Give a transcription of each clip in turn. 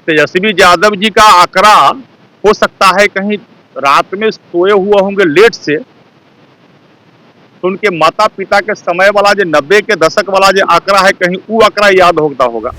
तेजस्वी यादव जी का आंकड़ा हो सकता है कहीं रात में सोए हुए होंगे लेट से, तो उनके माता पिता के समय वाला जो 90 के दशक वाला जो आंकड़ा है कहीं वो आंकड़ा याद होता होगा।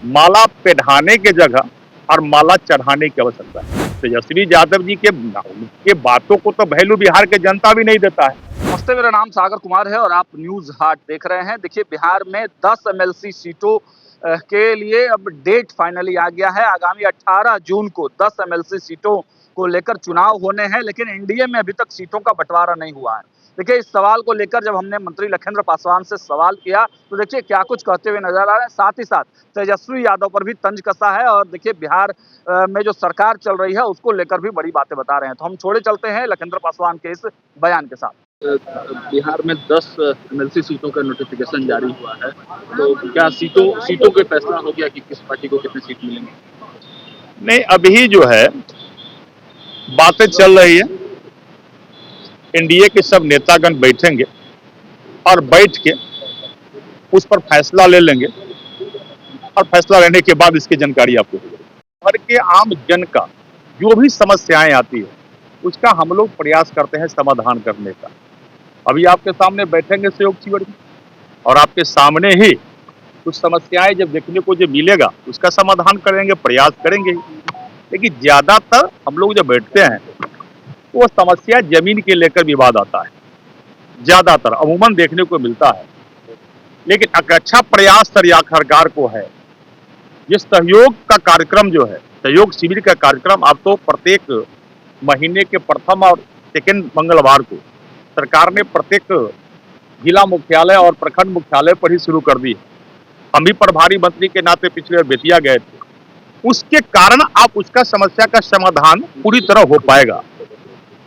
माला पेढ़ाने के जगह और माला चढ़ाने की आवश्यकता है। तेजस्वी यादव जी के बातों को तो वैल्यू बिहार के जनता भी नहीं देता है। नमस्ते, मेरा नाम सागर कुमार है और आप न्यूज हाट देख रहे हैं। देखिए, बिहार में 10 एमएलसी सीटों के लिए अब डेट फाइनली आ गया है। आगामी 18 जून को 10 एमएलसी सीटों को लेकर चुनाव होने हैं, लेकिन एनडीए में अभी तक सीटों का बंटवारा नहीं हुआ है। देखिए, इस सवाल को लेकर जब हमने मंत्री लखेंद्र पासवान से सवाल किया तो देखिए क्या कुछ कहते हुए नजर आ रहे हैं। साथ ही साथ तेजस्वी यादव पर भी तंज कसा है और देखिए बिहार में जो सरकार चल रही है उसको लेकर भी बड़ी बातें बता रहे हैं। तो हम छोड़े चलते हैं लखेंद्र पासवान के इस बयान के साथ। बिहार में 10 एमएलसी सीटों का नोटिफिकेशन जारी हुआ है, तो क्या सीटों के फैसला हो गया कि किस पार्टी को कितने सीट मिलेंगे? नहीं, अभी जो है बातें चल रही है। एनडीए के सब नेतागण बैठेंगे और बैठ के उस पर फैसला ले लेंगे और फैसला लेने के बाद इसकी जानकारी आपको होगी। भर के आम जन का जो भी समस्याएं आती है उसका हम लोग प्रयास करते हैं समाधान करने का। अभी आपके सामने बैठेंगे सहयोग शिविर में और आपके सामने ही कुछ समस्याएं जब देखने को जो मिलेगा उसका समाधान करेंगे, प्रयास करेंगे। लेकिन ज्यादातर हम लोग जब बैठते हैं वो समस्या जमीन के लेकर विवाद आता है, ज्यादातर अमूमन देखने को मिलता है। लेकिन एक अच्छा प्रयास सरकार को है। ये सहयोग का कार्यक्रम जो है, सहयोग शिविर का कार्यक्रम अब तो प्रत्येक महीने के प्रथम और सेकेंड मंगलवार को सरकार ने प्रत्येक जिला मुख्यालय और प्रखंड मुख्यालय पर ही शुरू कर दी है। हम भी प्रभारी मंत्री के नाते पिछले बेतिया गए थे। उसके कारण आप उसका समस्या का समाधान पूरी तरह हो पाएगा।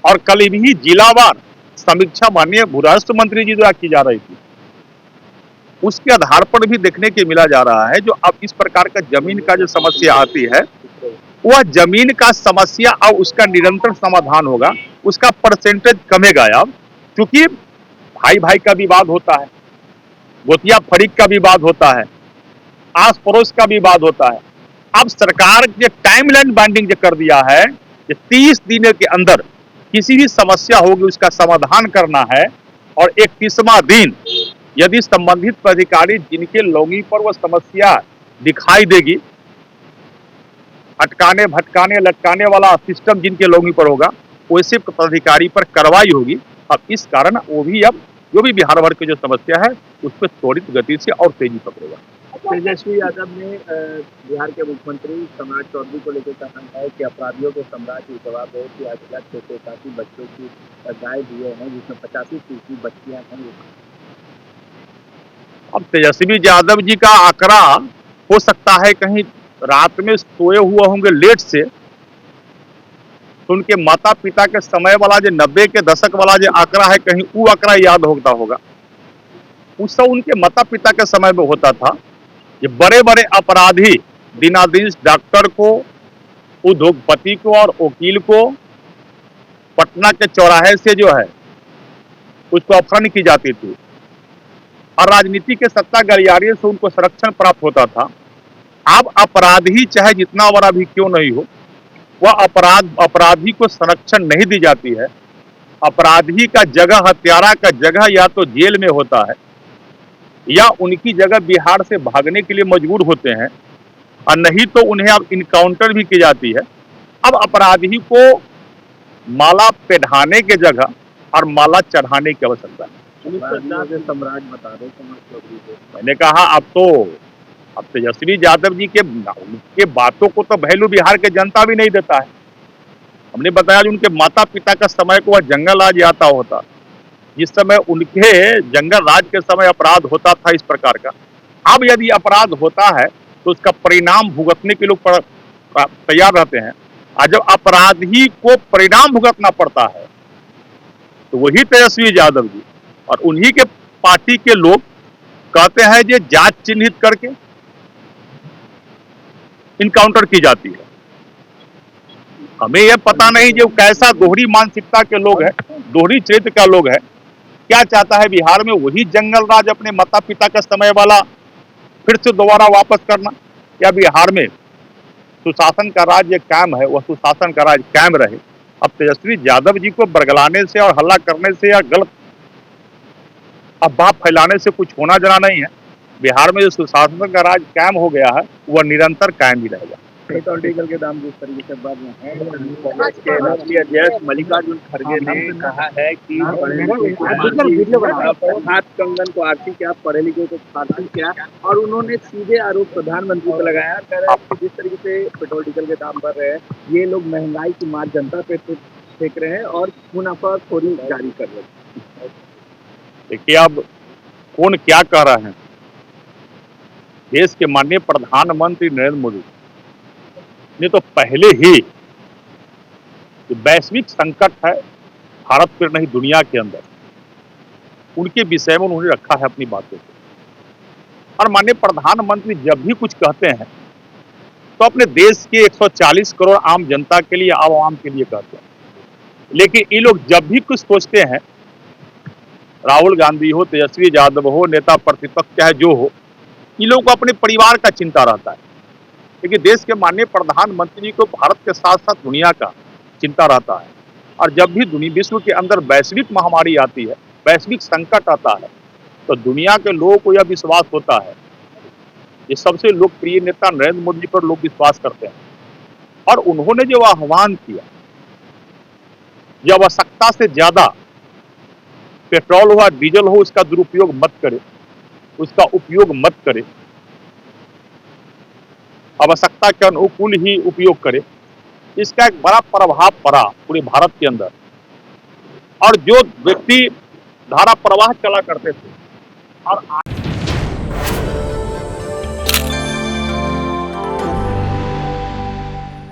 और कल भी जिलावार समीक्षा माननीय भूराष्ट्र मंत्री जी द्वारा की जा रही थी, उसके आधार पर भी देखने के मिला जा रहा है जो अब इस प्रकार का जमीन का जो समस्या आती है वह जमीन का समस्या और उसका निरंतर समाधान होगा, उसका परसेंटेज कमेगा। अब क्योंकि भाई भाई का विवाद होता है, गोतिया फरीक का विवाद होता है, आस पड़ोस का विवाद होता है। अब सरकार ने टाइमलाइन बाइंडिंग जो कर दिया है कि 30 दिनों के अंदर किसी भी समस्या होगी उसका समाधान करना है और 31वां दिन यदि संबंधित अधिकारी जिनके लोगी पर वह समस्या दिखाई देगी, अटकाने भटकाने लटकाने वाला सिस्टम जिनके लोगी पर होगा वैसे अधिकारी पर कार्रवाई होगी। अब इस कारण वो भी अब जो भी बिहार भर की जो समस्या है उस पर त्वरित गति से और तेजी पकड़ेगा। तेजस्वी यादव ने बिहार के मुख्यमंत्री सम्राट चौधरी को लेकर कहा है कि अपराधियों के सम्राट की जवाब है कि आज तक 681 बच्चों की गायब हुए हैं, जिसमें 85% बच्चियां हैं। अब तेजस्वी यादव जी का आंकड़ा हो सकता है कहीं रात में सोए हुए होंगे लेट से, तो उनके माता पिता के समय वाला जो 90 के दशक वाला जो आंकड़ा है कहीं वो आंकड़ा याद होता होगा। उस सब उनके माता पिता के समय में होता था। ये बड़े बड़े अपराधी दिनाधीश डॉक्टर को, उद्योगपति को और वकील को पटना के चौराहे से जो है उसको अपहरण की जाती थी और राजनीति के सत्ता गलियारे से उनको संरक्षण प्राप्त होता था। अब अपराधी चाहे जितना बड़ा भी क्यों नहीं हो, वह अपराधी को संरक्षण नहीं दी जाती है। अपराधी का जगह, हत्यारा का जगह या तो जेल में होता है या उनकी जगह बिहार से भागने के लिए मजबूर होते हैं और नहीं तो उन्हें अब इनकाउंटर भी की जाती है। अब अपराधी को माला पेढ़ाने के जगह और माला चढ़ाने की आवश्यकता है। सम्राट बता दो, मैंने कहा अब तेजस्वी यादव जी के बातों को तो वैल्यू बिहार के जनता भी नहीं देता है। हमने बताया कि उनके माता पिता का समय को वह जंगल राज आता होता, जिस समय उनके जंगल राज के समय अपराध होता था इस प्रकार का। अब यदि अपराध होता है तो उसका परिणाम भुगतने के लोग तैयार रहते हैं, और जब अपराधी को परिणाम भुगतना पड़ता है तो वही तेजस्वी यादव जी और उन्हीं के पार्टी के लोग कहते हैं कि जांच चिन्हित करके इनकाउंटर की जाती है। हमें यह पता नहीं जो कैसा दोहरी मानसिकता के लोग हैं, दोहरी चरित्र का लोग है, क्या चाहता है बिहार में वही जंगल राज अपने माता पिता का समय वाला फिर से दोबारा वापस करना, या बिहार में सुशासन का राज ये कायम है, वह सुशासन का राज कायम रहे। अब तेजस्वी यादव जी को बरगलाने से और हल्ला करने से या गलत अफवाह फैलाने से कुछ होना जना नहीं है। बिहार में जो सुशासन का राज कायम हो गया है वह निरंतर कायम ही रहेगा। पेट्रोल डीजल के दाम जिस तरीके से बढ़ रहे हैं, कांग्रेस के राष्ट्रीय अध्यक्ष मल्लिकार्जुन खड़गे ने कहा है कि हाथ कंगन को आरती क्या, पढ़े लिखे को फारसी क्या, और उन्होंने सीधे आरोप प्रधानमंत्री पर लगाया, कह रहे हैं कि जिस तरीके से पेट्रोल डीजल के दाम बढ़ रहे हैं, ये लोग महंगाई की मार जनता पे फेंक रहे हैं और मुनाफाखोरी जारी कर रहे हैं। देखिए, अब कौन क्या कह रहा है। देश के माननीय प्रधानमंत्री नरेंद्र मोदी ने तो पहले ही वैश्विक संकट है भारत पर नहीं दुनिया के अंदर, उनके विषय में उन्होंने रखा है अपनी बातों को। और माननीय प्रधानमंत्री जब भी कुछ कहते हैं तो अपने देश के 140 करोड़ आम जनता के लिए, आवाम के लिए कहते हैं। लेकिन ये लोग जब भी कुछ सोचते हैं, राहुल गांधी हो, तेजस्वी यादव हो, नेता प्रतिपक्ष चाहे जो हो, इन लोगों को अपने परिवार का चिंता रहता है। लेकिन देश के माननीय प्रधानमंत्री जी को भारत के साथ साथ दुनिया का चिंता रहता है। और जब भी विश्व के अंदर वैश्विक महामारी आती है, वैश्विक संकट आता है, तो दुनिया के लोगों को यह विश्वास होता है, ये सबसे लोकप्रिय नेता नरेंद्र मोदी पर लोग विश्वास करते हैं। और उन्होंने जो आह्वान किया, जब आवश्यकता से ज्यादा पेट्रोल हो, डीजल हो, उसका दुरुपयोग मत करे, उसका उपयोग मत करे, आवश्यकता के अनुकूल ही उपयोग करे, इसका एक बड़ा प्रभाव पड़ा पूरे भारत के अंदर। और जो व्यक्ति धारा प्रवाह चला करते थे और